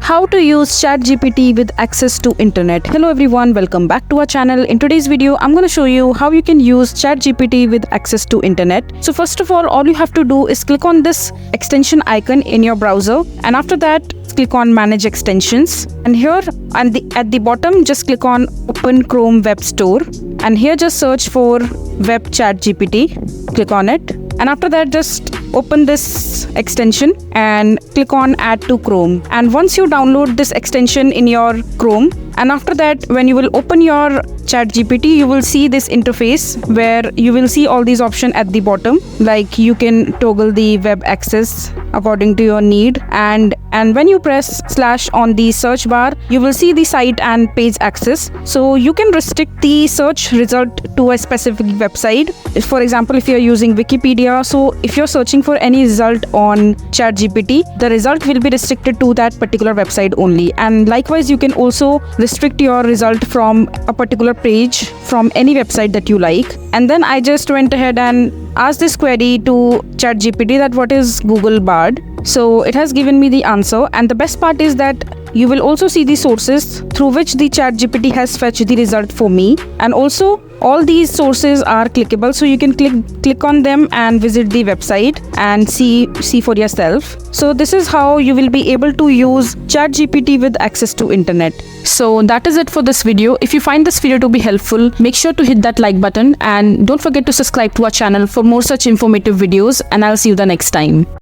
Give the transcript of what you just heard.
How to use ChatGPT with access to internet. Hello everyone, welcome back to our channel. In today's video, I'm going to show you how you can use ChatGPT with access to internet. So first of all you have to do is click on this extension icon in your browser, and after that click on manage extensions, and here at the bottom just click on open Chrome web store, and here just search for web ChatGPT. Click on it, and after that just open this extension and click on add to Chrome. And once you download this extension in your Chrome, and after that when you will open your ChatGPT, you will see this interface where you will see all these options at the bottom, like you can toggle the web access according to your need, and when you press / on the search bar, you will see the site and page access. So you can restrict the search result to a specific website. For example, if you're using Wikipedia, so if you're searching for any result on ChatGPT, the result will be restricted to that particular website only. And likewise, you can also restrict your result from a particular page from any website that you like. And then I just went ahead and asked this query to ChatGPT that what is Google Bard. So it has given me the answer, and the best part is that you will also see the sources through which the ChatGPT has fetched the result for me, and also all these sources are clickable, so you can click on them and visit the website and see for yourself. So this is how you will be able to use ChatGPT with access to internet. So that is it for this video. If you find this video to be helpful, make sure to hit that like button, and don't forget to subscribe to our channel for more such informative videos, and I'll see you the next time.